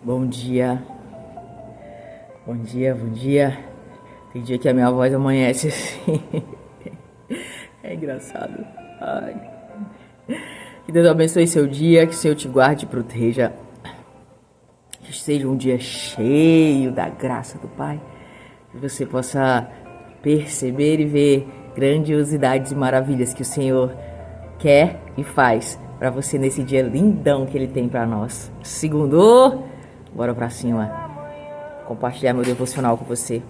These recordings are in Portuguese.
Bom dia, bom dia, bom dia. Tem dia que a minha voz amanhece assim. É engraçado. Ai. Que Deus abençoe seu dia, que o Senhor te guarde e proteja. Que seja um dia cheio da graça do Pai. Que você possa perceber e ver grandiosidades e maravilhas que o Senhor quer e faz para você nesse dia lindão que Ele tem para nós. Segundo, bora pra cima. Compartilhar meu devocional com você.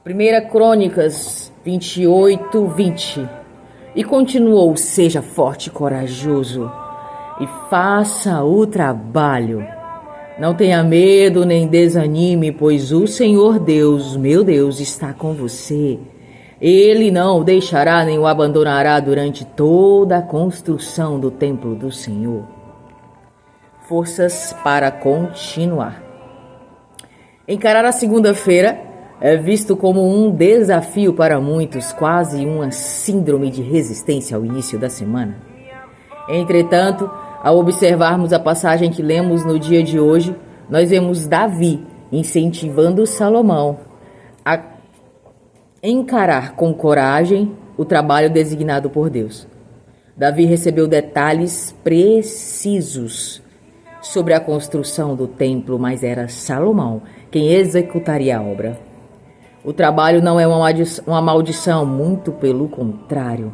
1 Crônicas 28:20. E continuou: seja forte e corajoso e faça o trabalho. Não tenha medo nem desanime, pois o Senhor Deus, meu Deus, está com você. Ele não o deixará nem o abandonará durante toda a construção do templo do Senhor. Forças para continuar. Encarar a segunda-feira é visto como um desafio para muitos, quase uma síndrome de resistência ao início da semana. Entretanto, ao observarmos a passagem que lemos no dia de hoje, nós vemos Davi incentivando Salomão a encarar com coragem o trabalho designado por Deus. Davi recebeu detalhes precisos sobre a construção do templo, mas era Salomão quem executaria a obra. O trabalho não é uma maldição, muito pelo contrário.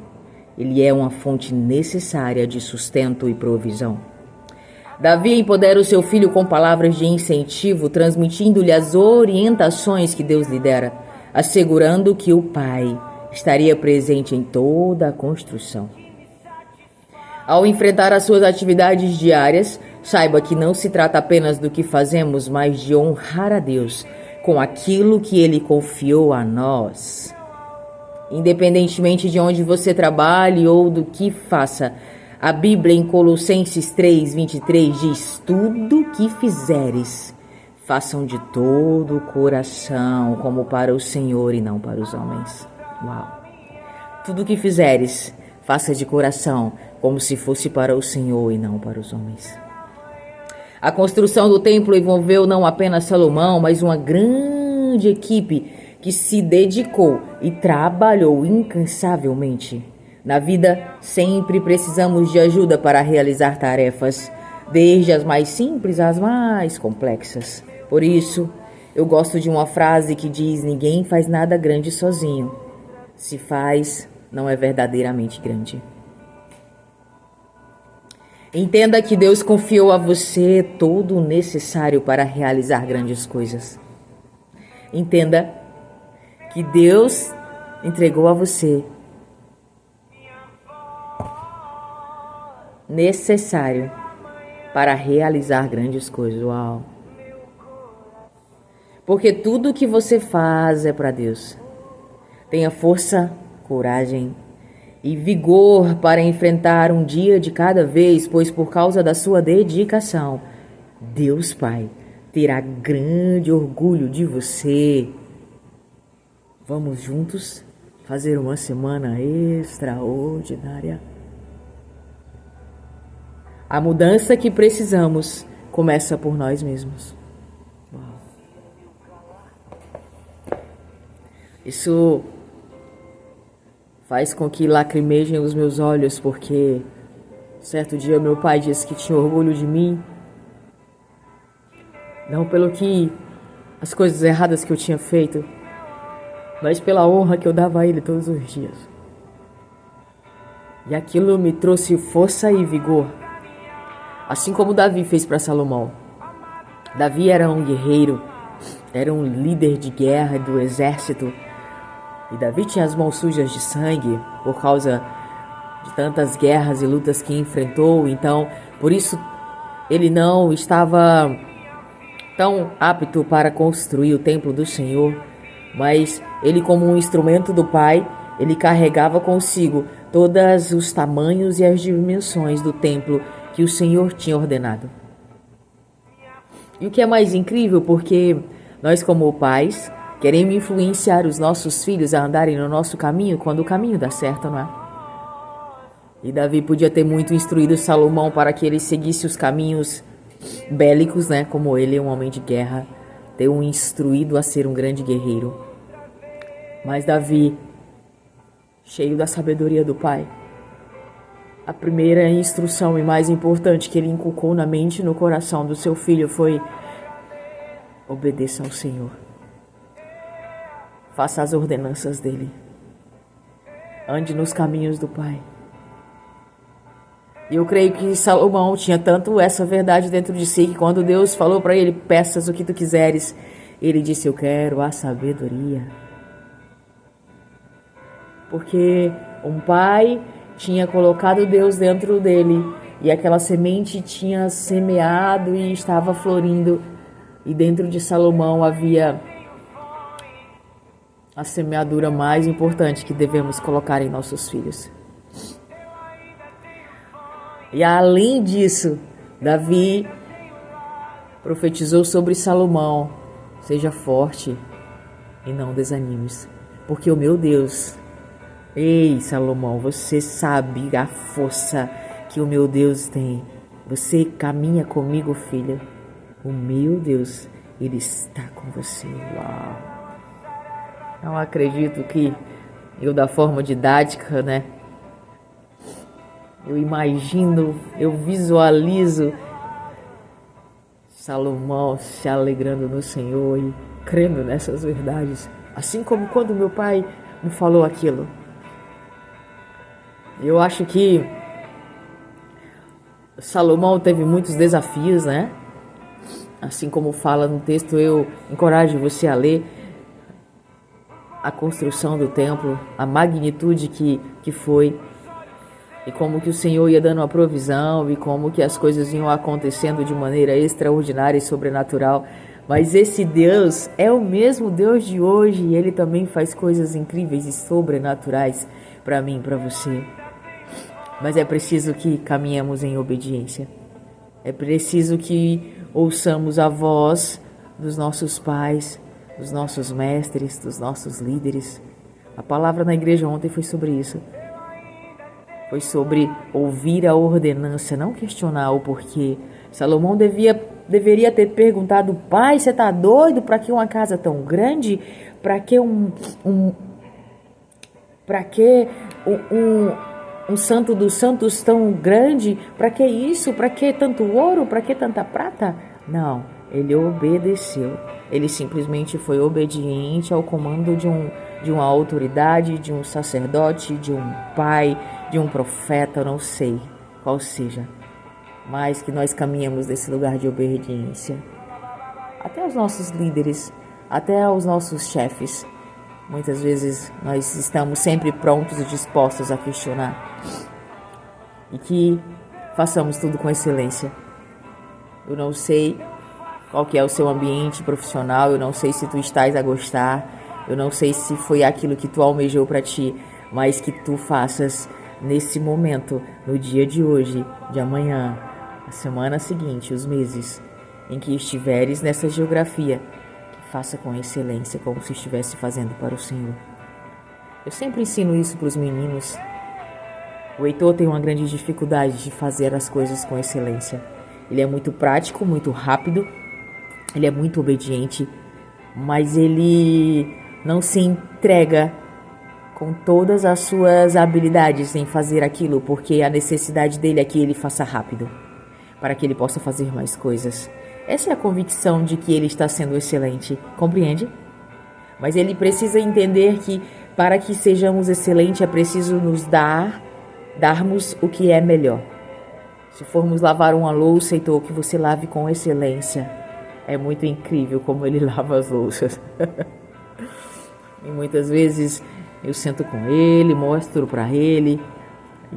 Ele é uma fonte necessária de sustento e provisão. Davi empodera o seu filho com palavras de incentivo, transmitindo-lhe as orientações que Deus lhe dera, assegurando que o pai estaria presente em toda a construção. Ao enfrentar as suas atividades diárias, saiba que não se trata apenas do que fazemos, mas de honrar a Deus com aquilo que Ele confiou a nós. Independentemente de onde você trabalhe ou do que faça, a Bíblia em Colossenses 3:23 diz: tudo que fizeres, façam de todo o coração, como para o Senhor e não para os homens. Uau! Tudo que fizeres, faça de coração, como se fosse para o Senhor e não para os homens. A construção do templo envolveu não apenas Salomão, mas uma grande equipe que se dedicou e trabalhou incansavelmente. Na vida, sempre precisamos de ajuda para realizar tarefas, desde as mais simples às mais complexas. Por isso, eu gosto de uma frase que diz: ninguém faz nada grande sozinho. Se faz, não é verdadeiramente grande. Entenda que Deus confiou a você todo o necessário para realizar grandes coisas. Entenda que Deus entregou a você necessário para realizar grandes coisas. Uau! Porque tudo que você faz é para Deus. Tenha força, coragem e vigor para enfrentar um dia de cada vez, pois por causa da sua dedicação, Deus Pai terá grande orgulho de você. Vamos juntos fazer uma semana extraordinária. A mudança que precisamos começa por nós mesmos. Uau. Isso faz com que lacrimejem os meus olhos, porque certo dia meu pai disse que tinha orgulho de mim, não pelo que as coisas erradas que eu tinha feito, mas pela honra que eu dava a ele todos os dias. E aquilo me trouxe força e vigor, assim como Davi fez para Salomão. Davi era um guerreiro, era um líder de guerra do exército. E Davi tinha as mãos sujas de sangue por causa de tantas guerras e lutas que enfrentou. Então, por isso, ele não estava tão apto para construir o templo do Senhor. Mas ele, como um instrumento do Pai, ele carregava consigo todos os tamanhos e as dimensões do templo que o Senhor tinha ordenado. E o que é mais incrível, porque nós, como pais, queremos influenciar os nossos filhos a andarem no nosso caminho quando o caminho dá certo, não é? E Davi podia ter muito instruído Salomão para que ele seguisse os caminhos bélicos, né, como ele, um homem de guerra, ter o instruído a ser um grande guerreiro. Mas Davi, cheio da sabedoria do pai, a primeira instrução e mais importante que ele inculcou na mente e no coração do seu filho foi: obedeça ao Senhor. Faça as ordenanças dele. Ande nos caminhos do Pai. E eu creio que Salomão tinha tanto essa verdade dentro de si que quando Deus falou para ele: peças o que tu quiseres, ele disse: eu quero a sabedoria. Porque um pai tinha colocado Deus dentro dele e aquela semente tinha semeado e estava florindo, e dentro de Salomão havia a semeadura mais importante que devemos colocar em nossos filhos. E além disso, Davi profetizou sobre Salomão: seja forte e não desanimes, porque o meu Deus... Ei, Salomão, você sabe a força que o meu Deus tem. Você caminha comigo, filha. O meu Deus, Ele está com você. Uau! Não acredito que eu, da forma didática, né? Eu imagino, eu visualizo Salomão se alegrando no Senhor e crendo nessas verdades. Assim como quando meu pai me falou aquilo. Eu acho que Salomão teve muitos desafios, né? Assim como fala no texto, eu encorajo você a ler a construção do templo, a magnitude que foi, e como que o Senhor ia dando a provisão, e como que as coisas iam acontecendo de maneira extraordinária e sobrenatural. Mas esse Deus é o mesmo Deus de hoje, e Ele também faz coisas incríveis e sobrenaturais para mim e para você. Mas é preciso que caminhemos em obediência. É preciso que ouçamos a voz dos nossos pais, dos nossos mestres, dos nossos líderes. A palavra na igreja ontem foi sobre isso. Foi sobre ouvir a ordenança, não questionar o porquê. Salomão deveria ter perguntado: pai, você está doido? Para que uma casa tão grande? Para que um santo dos santos tão grande? Para que isso? Para que tanto ouro? Para que tanta prata? Não, ele obedeceu. Ele simplesmente foi obediente ao comando de uma autoridade, de um sacerdote, de um pai, de um profeta, não sei qual seja. Mas que nós caminhamos nesse lugar de obediência. Até os nossos líderes, até os nossos chefes. Muitas vezes nós estamos sempre prontos e dispostos a questionar. E que façamos tudo com excelência. Eu não sei qual que é o seu ambiente profissional, eu não sei se tu estás a gostar, eu não sei se foi aquilo que tu almejou para ti, mas que tu faças nesse momento, no dia de hoje, de amanhã, a semana seguinte, os meses em que estiveres nessa geografia, faça com excelência, como se estivesse fazendo para o Senhor. Eu sempre ensino isso para os meninos. O Heitor tem uma grande dificuldade de fazer as coisas com excelência. Ele é muito prático, muito rápido, ele é muito obediente, mas ele não se entrega com todas as suas habilidades em fazer aquilo, porque a necessidade dele é que ele faça rápido, para que ele possa fazer mais coisas. Essa é a convicção de que ele está sendo excelente, compreende? Mas ele precisa entender que para que sejamos excelentes é preciso nos darmos o que é melhor. Se formos lavar uma louça, Heitor, que você lave com excelência. É muito incrível como ele lava as louças. E muitas vezes eu sento com ele, mostro para ele,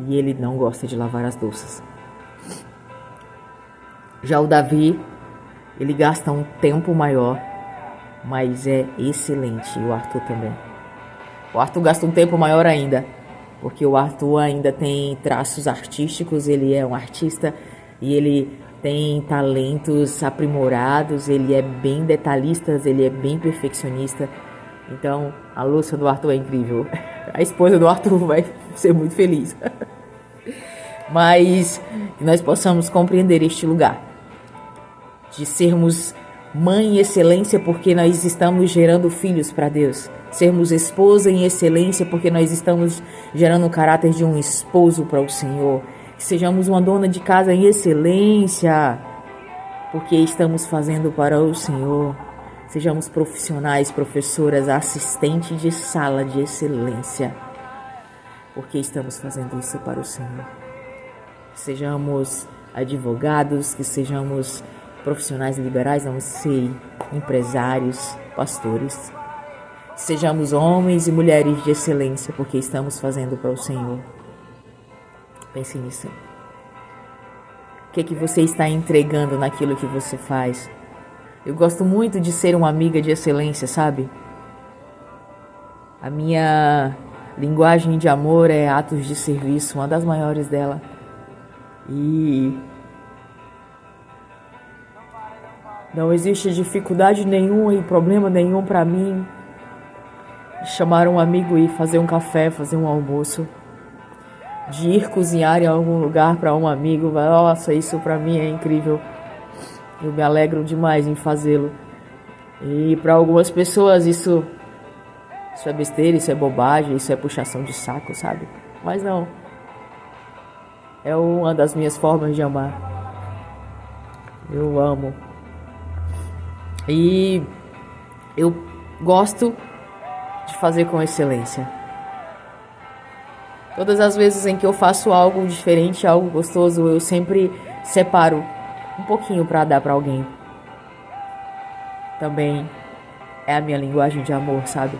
e ele não gosta de lavar as louças. Já o Davi, ele gasta um tempo maior, mas é excelente. E o Arthur também. O Arthur gasta um tempo maior ainda, porque o Arthur ainda tem traços artísticos, ele é um artista e ele tem talentos aprimorados, ele é bem detalhista, ele é bem perfeccionista. Então, a louça do Arthur é incrível. A esposa do Arthur vai ser muito feliz. Mas que nós possamos compreender este lugar. de sermos mãe em excelência porque nós estamos gerando filhos para Deus. Sermos esposa em excelência porque nós estamos gerando o caráter de um esposo para o Senhor. Que sejamos uma dona de casa em excelência porque estamos fazendo para o Senhor. Sejamos profissionais, professoras, assistentes de sala de excelência porque estamos fazendo isso para o Senhor. Sejamos advogados, que sejamos profissionais liberais, não sei, empresários, pastores. Sejamos homens e mulheres de excelência, porque estamos fazendo para o Senhor. Pense nisso. O que você está entregando naquilo que você faz? Eu gosto muito de ser uma amiga de excelência, sabe? A minha linguagem de amor é atos de serviço, uma das maiores dela. E não existe dificuldade nenhuma e problema nenhum para mim de chamar um amigo e fazer um café, fazer um almoço, de ir cozinhar em algum lugar para um amigo. Nossa, isso para mim é incrível. Eu me alegro demais em fazê-lo. E para algumas pessoas isso é besteira, isso é bobagem, isso é puxação de saco, sabe? Mas não. É uma das minhas formas de amar. Eu amo. E eu gosto de fazer com excelência. Todas as vezes em que eu faço algo diferente, algo gostoso, eu sempre separo um pouquinho para dar para alguém. Também é a minha linguagem de amor, sabe?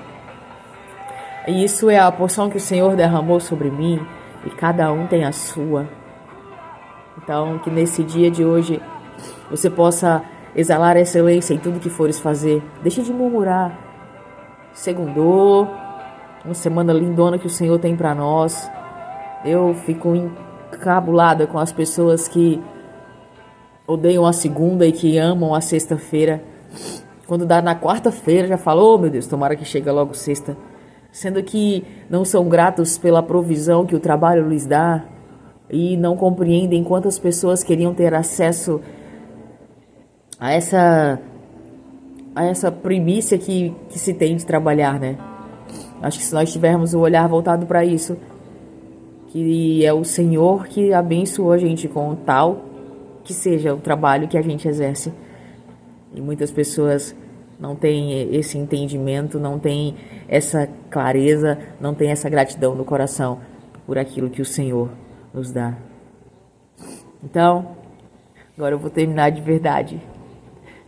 E isso é a porção que o Senhor derramou sobre mim. E cada um tem a sua. Então, que nesse dia de hoje você possa exalar a excelência em tudo que fores fazer. Deixe de murmurar. Segundou, uma semana lindona que o Senhor tem para nós. Eu fico encabulada com as pessoas que odeiam a segunda e que amam a sexta-feira. Quando dá na quarta-feira já falou, oh, meu Deus, tomara que chegue logo sexta. Sendo que não são gratos pela provisão que o trabalho lhes dá e não compreendem quantas pessoas queriam ter acesso a essa primícia que se tem de trabalhar, né? Acho que se nós tivermos o olhar voltado para isso, que é o Senhor que abençoou a gente com tal que seja o trabalho que a gente exerce. E muitas pessoas não têm esse entendimento, não têm essa clareza, não têm essa gratidão no coração por aquilo que o Senhor nos dá. Então, agora eu vou terminar de verdade.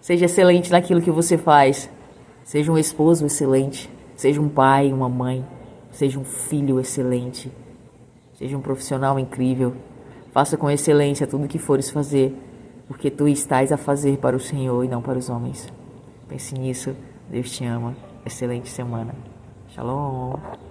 Seja excelente naquilo que você faz. Seja um esposo excelente. Seja um pai, uma mãe. Seja um filho excelente. Seja um profissional incrível. Faça com excelência tudo o que fores fazer, porque tu estás a fazer para o Senhor e não para os homens. Pense nisso. Deus te ama. Excelente semana. Shalom.